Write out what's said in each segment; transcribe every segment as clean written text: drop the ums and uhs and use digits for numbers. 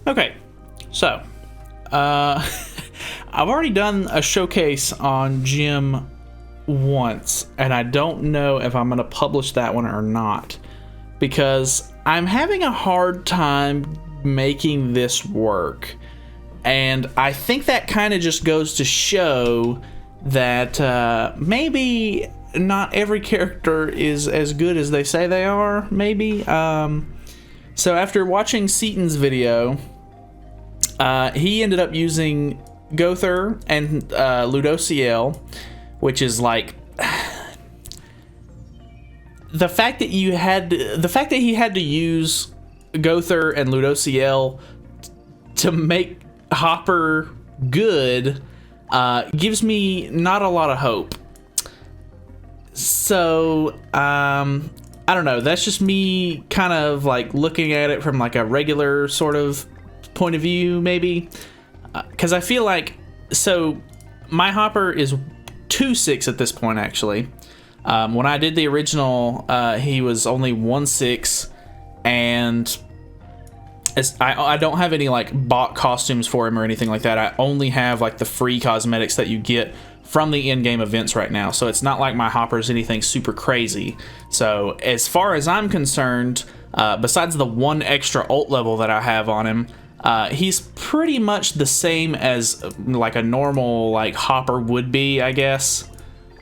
Okay, so I've already done a showcase on Jim once, and I don't know if I'm going to publish that one or not, because I'm having a hard time making this work. And I think that kind of just goes to show that maybe not every character is as good as they say they are, maybe. So after watching Seaton's video, he ended up using Gother and Ludociel, which is like the fact that he had to use Gother and Ludociel to make Hopper good gives me not a lot of hope. So I don't know, that's just me kind of like looking at it from like a regular sort of point of view, maybe, because I feel like, so my Hopper is 2/6 at this point, actually. When I did the original, he was only 1/6, and I don't have any like bought costumes for him or anything like that. I only have like the free cosmetics that you get from the in-game events right now, so it's not like my Hopper is anything super crazy. So as far as I'm concerned, besides the one extra ult level that I have on him, he's pretty much the same as like a normal like Hopper would be, I guess.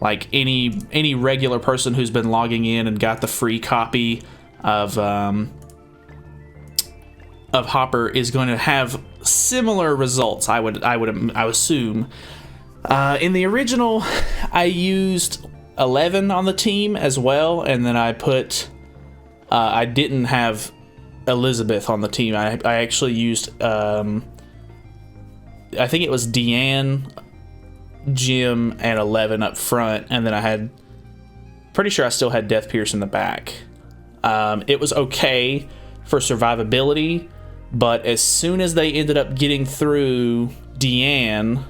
Like any regular person who's been logging in and got the free copy of Hopper is going to have similar results, I would assume. In the original, I used 11 on the team as well, and then I put I didn't have Elizabeth on the team. I actually used I think it was Deanne, Jim, and 11 up front, and then I had, pretty sure I still had Death Pierce in the back. It was okay for survivability, but as soon as they ended up getting through Deanne,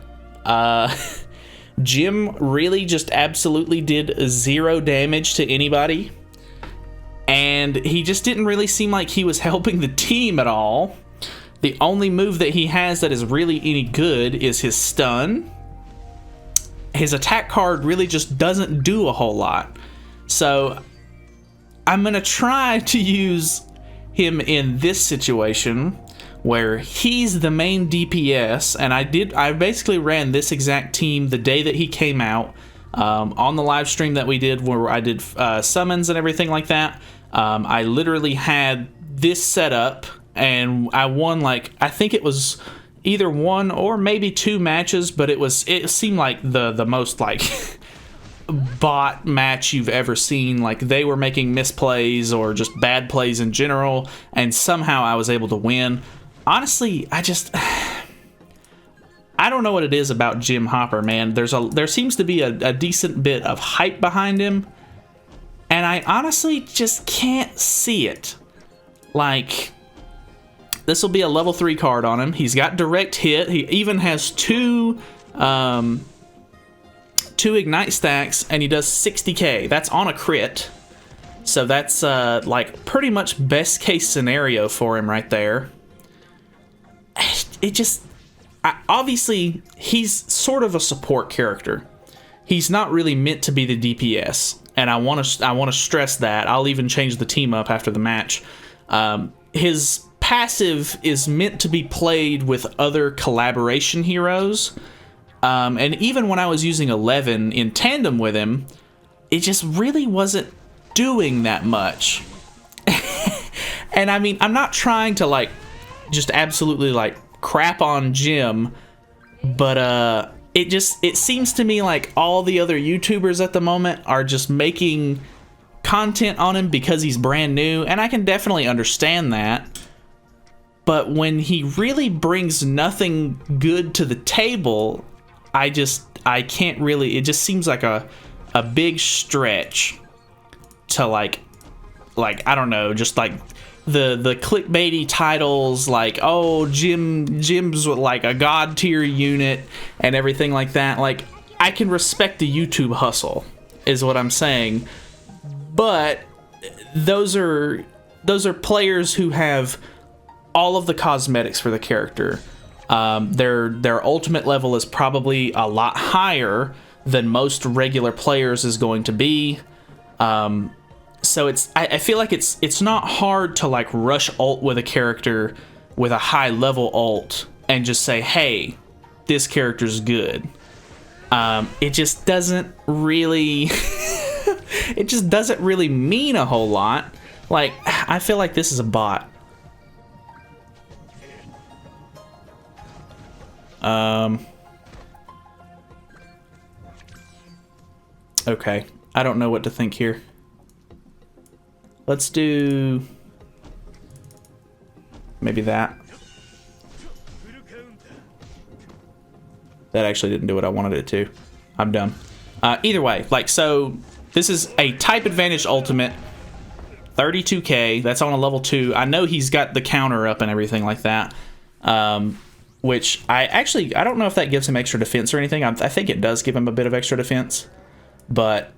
Jim really just absolutely did 0 damage to anybody, and he just didn't really seem like he was helping the team at all. The only move that he has that is really any good is his stun. His attack card really just doesn't do a whole lot. So I'm gonna try to use him in this situation where he's the main DPS, and I basically ran this exact team the day that he came out, on the live stream that we did where I did summons and everything like that. I literally had this set up, and I won, like, I think it was either 1 or maybe 2 matches, but it seemed like the most like bot match you've ever seen. Like, they were making misplays or just bad plays in general, and somehow I was able to win. Honestly, I don't know what it is about Jim Hopper, man. There seems to be a decent bit of hype behind him, and I honestly just can't see it. Like, this will be a level 3 card on him. He's got direct hit. He even has 2 ignite stacks, and he does 60k. That's on a crit. So that's like pretty much best case scenario for him right there. It just, obviously he's sort of a support character. He's not really meant to be the DPS, and I want to stress that. I'll even change the team up after the match. His passive is meant to be played with other collaboration heroes, and even when I was using 11 in tandem with him, it just really wasn't doing that much. And I mean, I'm not trying to like just absolutely like crap on Jim, but it seems to me like all the other YouTubers at the moment are just making content on him because he's brand new, and I can definitely understand that. But when he really brings nothing good to the table, I can't really, it just seems like a big stretch to like I don't know, just like the clickbaity titles like, oh, Jim's like a god tier unit and everything like that. Like, I can respect the YouTube hustle is what I'm saying, but those are players who have all of the cosmetics for the character. Their ultimate level is probably a lot higher than most regular players is going to be. So I feel like it's not hard to like rush ult with a character with a high level ult and just say, hey, this character's good. It just doesn't really it just doesn't really mean a whole lot. Like, I feel like this is a bot. Okay, I don't know what to think here. Let's do maybe that. That actually didn't do what I wanted it to. I'm done. Either way, like, so this is a type advantage ultimate, 32k. That's on a level 2. I know he's got the counter up and everything like that. Which I don't know if that gives him extra defense or anything. I think it does give him a bit of extra defense, but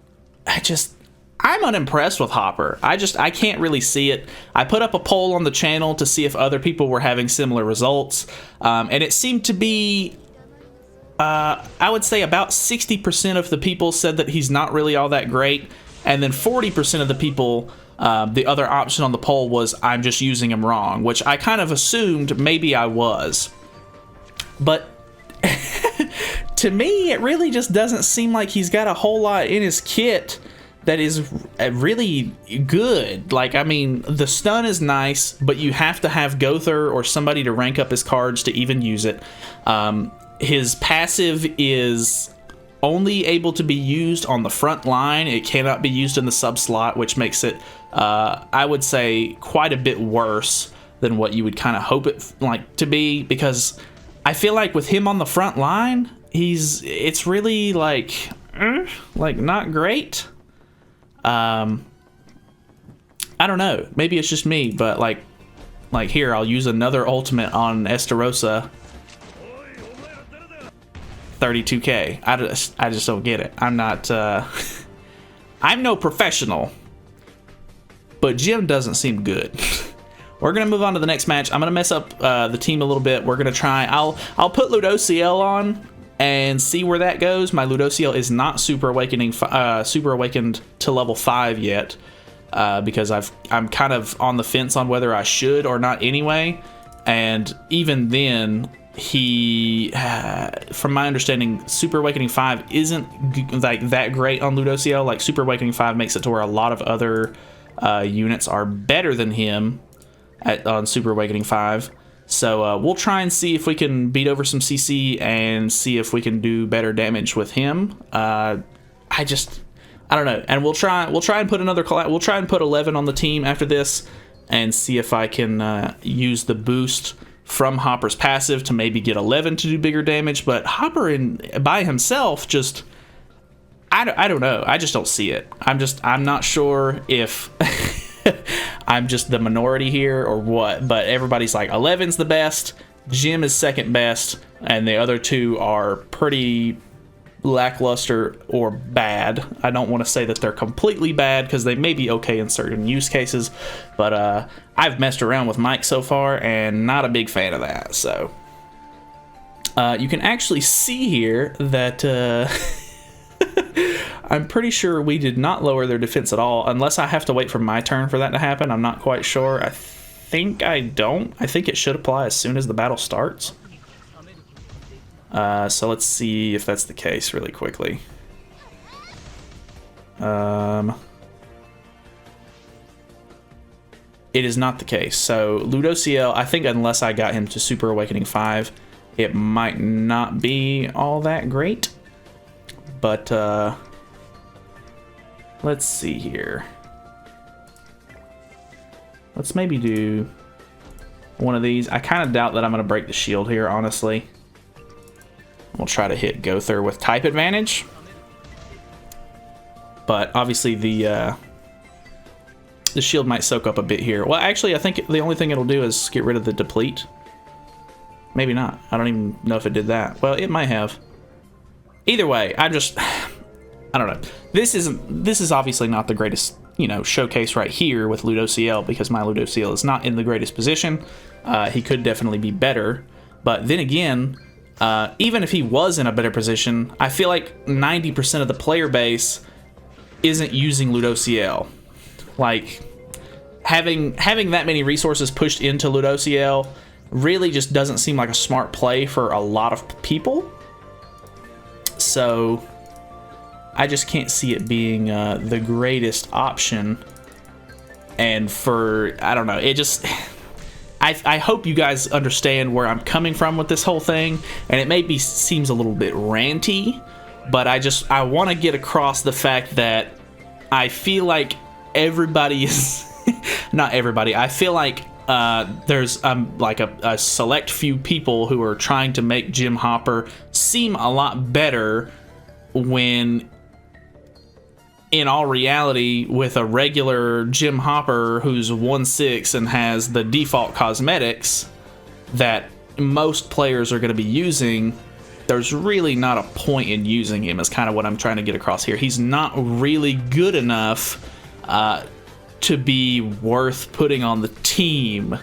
I'm unimpressed with Hopper. I can't really see it. I put up a poll on the channel to see if other people were having similar results, and it seemed to be, I would say about 60% of the people said that he's not really all that great, and then 40% of the people, the other option on the poll was, I'm just using him wrong, which I kind of assumed maybe I was. But to me, it really just doesn't seem like he's got a whole lot in his kit that is really good. Like, I mean, the stun is nice, but you have to have Gother or somebody to rank up his cards to even use it. His passive is only able to be used on the front line. It cannot be used in the sub slot, which makes it, I would say, quite a bit worse than what you would kind of hope it like to be, because I feel like with him on the front line, it's really like not great. I don't know. Maybe it's just me, but like here, I'll use another ultimate on Estarossa. 32k. I just don't get it. I'm not. I'm no professional, but Jim doesn't seem good. We're gonna move on to the next match. I'm gonna mess up the team a little bit. We're gonna try. I'll put Ludociel on and see where that goes. My Ludociel is not super awakened to level 5 yet, because I'm kind of on the fence on whether I should or not anyway. And even then, he, from my understanding, Super Awakening 5 isn't like that great on Ludociel. Like, Super Awakening 5 makes it to where a lot of other units are better than him on Super Awakening 5. So we'll try and see if we can beat over some CC and see if we can do better damage with him. I don't know. And we'll try and put we'll try and put 11 on the team after this and see if I can use the boost from Hopper's passive to maybe get 11 to do bigger damage. But Hopper by himself, just I don't know. I just don't see it. I'm not sure if I'm just the minority here or what, but everybody's like 11's the best, Jim is second best, and the other two are pretty lackluster or bad. I don't want to say that they're completely bad, because they may be okay in certain use cases, but I've messed around with Mike so far and not a big fan of that. So you can actually see here that I'm pretty sure we did not lower their defense at all, unless I have to wait for my turn for that to happen. I'm not quite sure. I think I don't. I think it should apply as soon as the battle starts. So let's see if that's the case really quickly. It is not the case. So Ludociel, I think unless I got him to Super Awakening 5, it might not be all that great. But let's see here. Let's maybe do one of these. I kind of doubt that I'm going to break the shield here, honestly. We'll try to hit Gother with type advantage. But obviously the shield might soak up a bit here. Well, actually, I think the only thing it'll do is get rid of the deplete. Maybe not. I don't even know if it did that. Well, it might have. Either way, I don't know. This is obviously not the greatest you know, showcase right here with Ludociel, because my Ludociel is not in the greatest position. He could definitely be better. But then again, even if he was in a better position, I feel like 90% of the player base isn't using Ludociel. Like, having that many resources pushed into Ludociel really just doesn't seem like a smart play for a lot of people. So I just can't see it being the greatest option. And for, I don't know, it just... I hope you guys understand where I'm coming from with this whole thing, and it maybe seems a little bit ranty, but I want to get across the fact that I feel like everybody is... not everybody. I feel like there's like a select few people who are trying to make Jim Hopper seem a lot better, when in all reality, with a regular Jim Hopper who's 1/6 and has the default cosmetics that most players are going to be using, there's really not a point in using him, is kind of what I'm trying to get across here. He's not really good enough to be worth putting on the team,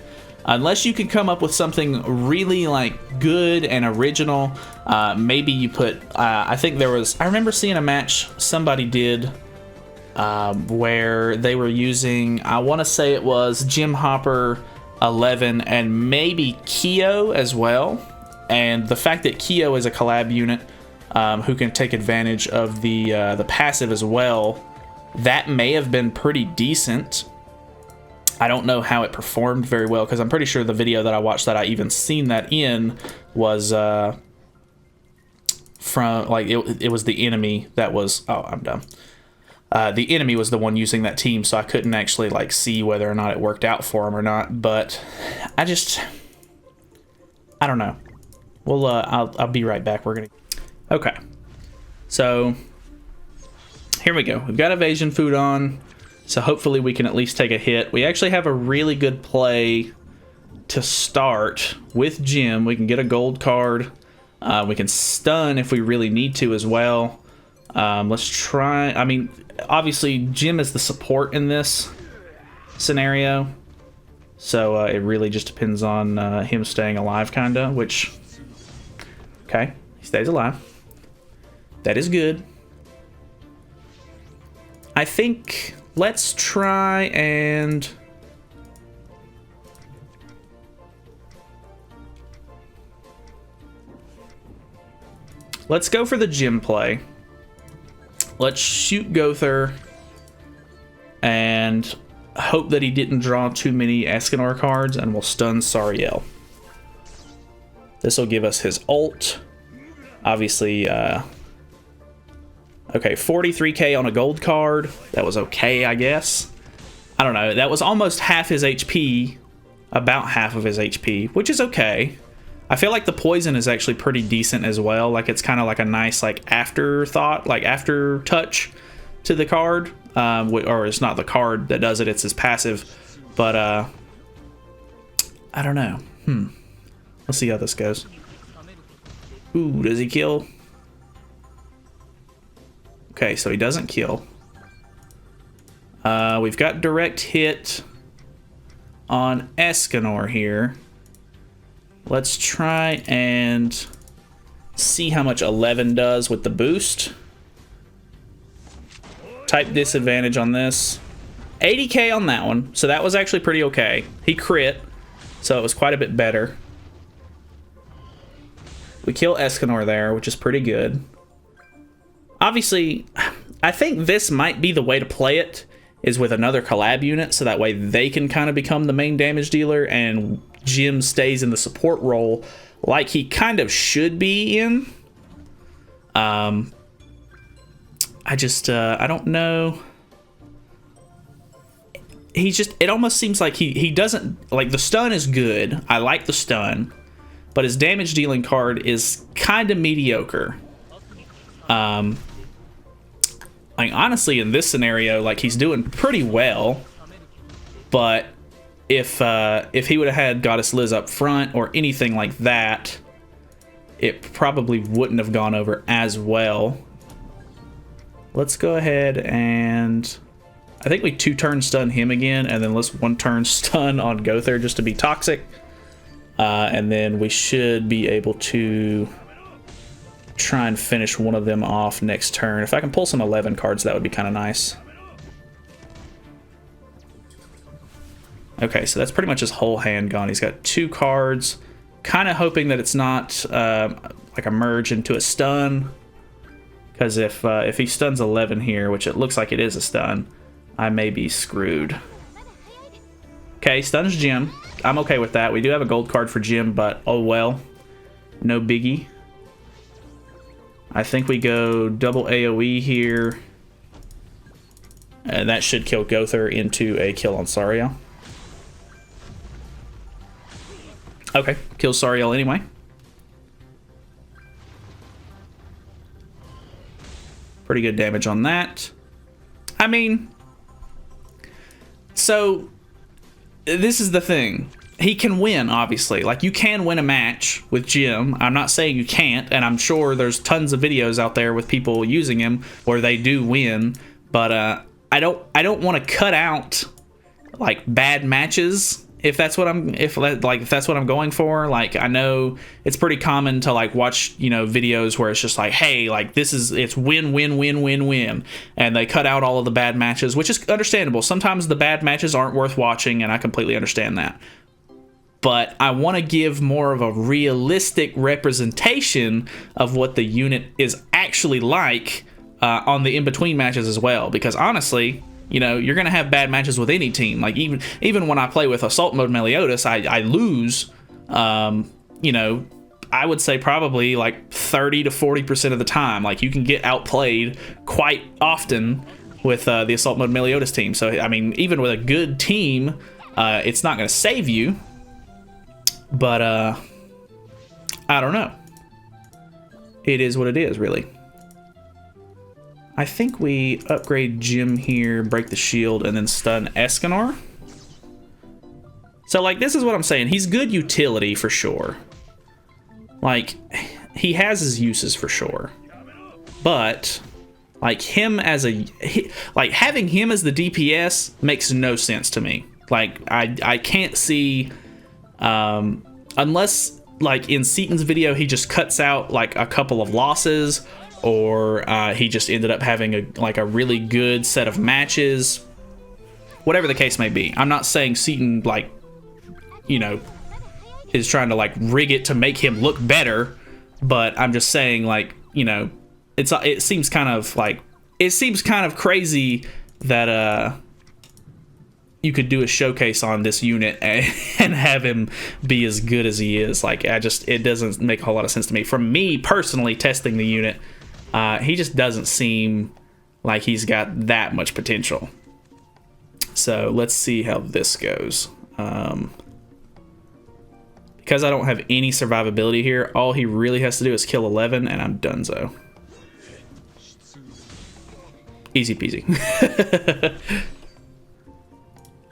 unless you can come up with something really like good and original. Maybe you put I think I remember seeing a match somebody did where they were using, I want to say it was Jim Hopper 11 and maybe Keo as well. And the fact that Keo is a collab unit who can take advantage of the passive as well, that may have been pretty decent. I don't know how it performed very well, because I'm pretty sure the video that I watched that I even seen that in was from, like, it was the enemy that was... Oh, I'm dumb. The enemy was the one using that team, so I couldn't actually like see whether or not it worked out for him or not. But I don't know. Well, I'll be right back. Okay. So here we go. We've got evasion food on, so hopefully we can at least take a hit. We actually have a really good play to start with Jim. We can get a gold card. We can stun if we really need to as well. Let's try. I mean, obviously Jim is the support in this scenario, so it really just depends on him staying alive, kinda, which... Okay, he stays alive. That is good. I think let's try and... let's go for the Jim play. Let's shoot Gother and hope that he didn't draw too many Escanor cards, and we'll stun Sariel. This will give us his ult. Obviously, okay, 43k on a gold card. That was okay, I guess. I don't know. That was almost half his HP, about half of his HP, which is okay. I feel like the poison is actually pretty decent as well. Like, it's kind of like a nice like afterthought, like after touch to the card. Or it's not the card that does it, it's his passive. But I don't know. Let's see how this goes. Ooh, does he kill? Okay, so he doesn't kill. We've got direct hit on Escanor here. Let's try and see how much 11 does with the boost. Type disadvantage on this. 80k on that one, so that was actually pretty okay. He crit, so it was quite a bit better. We kill Escanor there, which is pretty good. Obviously, I think this might be the way to play it, is with another collab unit, so that way they can kind of become the main damage dealer, and Jim stays in the support role like he kind of should be in. I don't know. He's just, it almost seems like he doesn't, like, the stun is good. I like the stun, but his damage dealing card is kind of mediocre. Like, honestly, in this scenario, like, he's doing pretty well, but if he would have had Goddess Liz up front or anything like that, it probably wouldn't have gone over as well. Let's go ahead and I think we 2-turn stun him again, and then let's 1-turn stun on Gother just to be toxic. And then we should be able to try and finish one of them off next turn. If I can pull some 11 cards, that would be kind of nice. Okay, so that's pretty much his whole hand gone. He's got 2 cards. Kind of hoping that it's not like a merge into a stun. Because if he stuns 11 here, which it looks like it is a stun, I may be screwed. Okay, stuns Jim. I'm okay with that. We do have a gold card for Jim, but oh well. No biggie. I think we go double AoE here. And that should kill Gother into a kill on Sariel. Okay, kill Sariel anyway. Pretty good damage on that. I mean, so this is the thing. He can win, obviously. Like, you can win a match with Jim. I'm not saying you can't, and I'm sure there's tons of videos out there with people using him where they do win. But I don't want to cut out like bad matches if that's what I'm if that's what I'm going for. Like, I know it's pretty common to like watch, you know, videos where it's just like, hey, like it's win win win win win, and they cut out all of the bad matches, which is understandable. Sometimes the bad matches aren't worth watching, and I completely understand that. But I want to give more of a realistic representation of what the unit is actually like on the in-between matches as well. Because honestly, you know, you're going to have bad matches with any team. Like, even when I play with Assault Mode Meliodas, I lose, you know, I would say probably like 30 to 40% of the time. Like, you can get outplayed quite often with the Assault Mode Meliodas team. So, I mean, even with a good team, it's not going to save you. But, I don't know. It is what it is, really. I think we upgrade Jim here, break the shield, and then stun Escanor. So, like, this is what I'm saying. He's good utility for sure. Like, he has his uses for sure. But, like, him as like, having him as the DPS makes no sense to me. Like, I can't see... unless, like, in Seaton's video, he just cuts out, like, a couple of losses, or he just ended up having a really good set of matches. Whatever the case may be. I'm not saying Seaton, like, you know, is trying to, like, rig it to make him look better, but I'm just saying, like, you know, it seems kind of crazy that, you could do a showcase on this unit and have him be as good as he is. Like, it doesn't make a whole lot of sense to me. From me personally testing the unit, he just doesn't seem like he's got that much potential. So let's see how this goes. Because I don't have any survivability here, all he really has to do is kill 11 and I'm donezo. Easy peasy.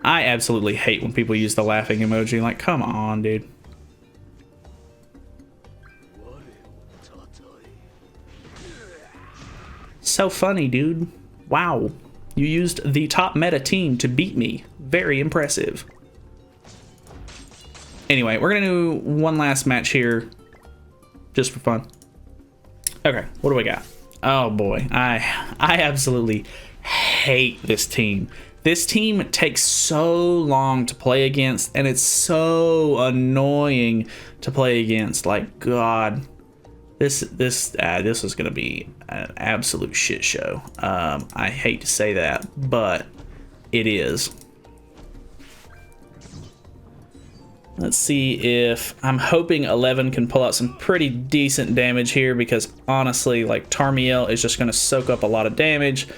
I absolutely hate when people use the laughing emoji. Like, come on, dude. So funny, dude. Wow. You used the top meta team to beat me. Very impressive. Anyway, we're going to do one last match here. Just for fun. Okay, what do we got? Oh, boy. I absolutely hate this team. This team takes so long to play against, and it's so annoying to play against. Like, God, this is gonna be an absolute shit show. I hate to say that, but it is. Let's see if I'm hoping 11 can pull out some pretty decent damage here, because honestly, like, Tarmiel is just gonna soak up a lot of damage.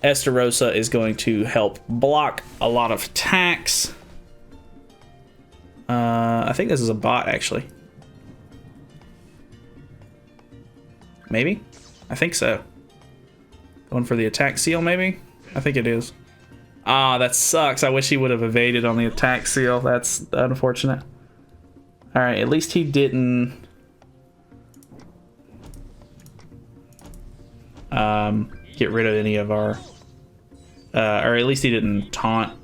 Estarossa is going to help block a lot of attacks. I think this is a bot, actually. Maybe? I think so. Going for the attack seal, maybe? I think it is. Ah, that sucks. I wish he would have evaded on the attack seal. That's unfortunate. Alright, at least he didn't... get rid of any of our or at least he didn't taunt,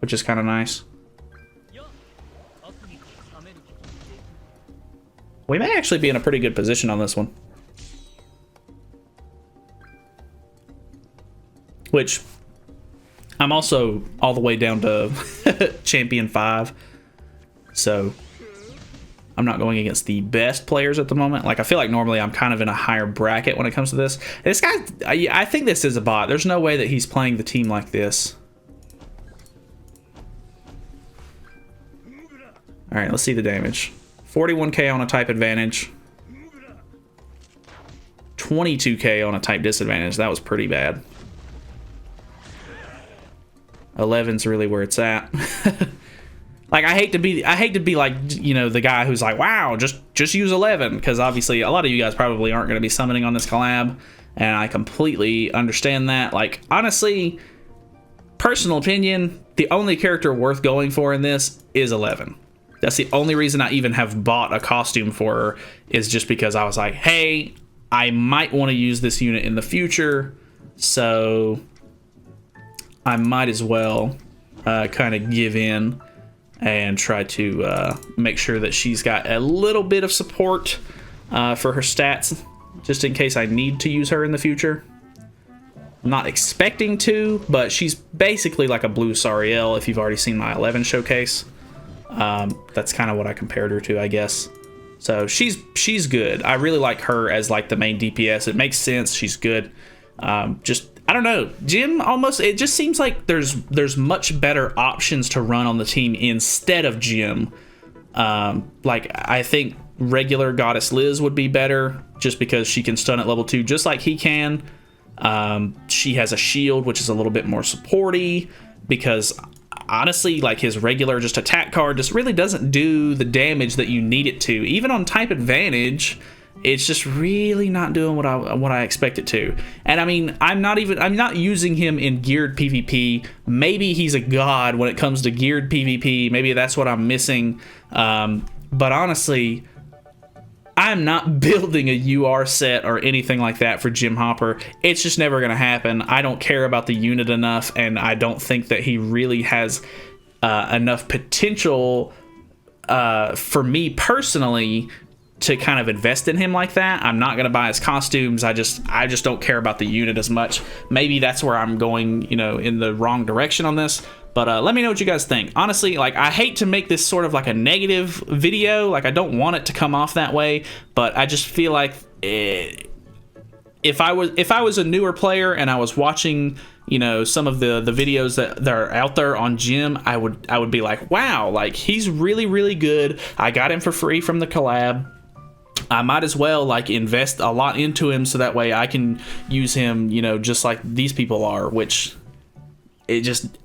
which is kind of nice. We may actually be in a pretty good position on this one. Which, I'm also all the way down to Champion 5. So, I'm not going against the best players at the moment. Like, I feel like normally I'm kind of in a higher bracket when it comes to this. This guy, I think this is a bot. There's no way that he's playing the team like this. Alright, let's see the damage. 41k on a type advantage. 22k on a type disadvantage. That was pretty bad. 11's really where it's at. Like, I hate to be like, you know, the guy who's like, wow, just use 11, because obviously a lot of you guys probably aren't going to be summoning on this collab, and I completely understand that. Like, honestly, personal opinion, the only character worth going for in this is 11. That's the only reason I even have bought a costume for her, is just because I was like, hey, I might want to use this unit in the future, so I might as well kind of give in and try to make sure that she's got a little bit of support for her stats, just in case I need to use her in the future. I'm not expecting to, but she's basically like a blue Sariel if you've already seen my 11 showcase. That's kind of what I compared her to, I guess. So she's good. I really like her as like the main DPS. It makes sense. She's good. Just, I don't know, Jim almost, it just seems like there's much better options to run on the team instead of Jim. Like, I think regular Goddess Liz would be better, just because she can stun at level 2 just like he can. She has a shield, which is a little bit more supporty, because honestly, like, his regular just attack card just really doesn't do the damage that you need it to. Even on type advantage, it's just really not doing what I expect it to. And I mean, I'm not using him in geared PvP. Maybe he's a god when it comes to geared PvP. Maybe that's what I'm missing. But honestly, I'm not building a UR set or anything like that for Jim Hopper. It's just never going to happen. I don't care about the unit enough, and I don't think that he really has enough potential for me personally to kind of invest in him like that. I'm not going to buy his costumes. I just don't care about the unit as much. Maybe that's where I'm going, you know, in the wrong direction on this. But let me know what you guys think. Honestly, like, I hate to make this sort of like a negative video. Like, I don't want it to come off that way, but I just feel like if I was a newer player and I was watching, you know, some of the videos that are out there on Jim, I would be like, wow, like, he's really, really good. I got him for free from the collab. I might as well, like, invest a lot into him so that way I can use him, you know, just like these people are, which it just,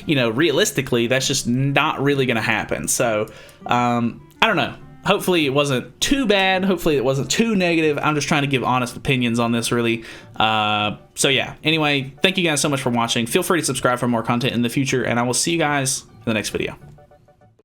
you know, realistically, that's just not really going to happen. So, I don't know. Hopefully it wasn't too bad. Hopefully it wasn't too negative. I'm just trying to give honest opinions on this, really. So yeah, anyway, thank you guys so much for watching. Feel free to subscribe for more content in the future, and I will see you guys in the next video.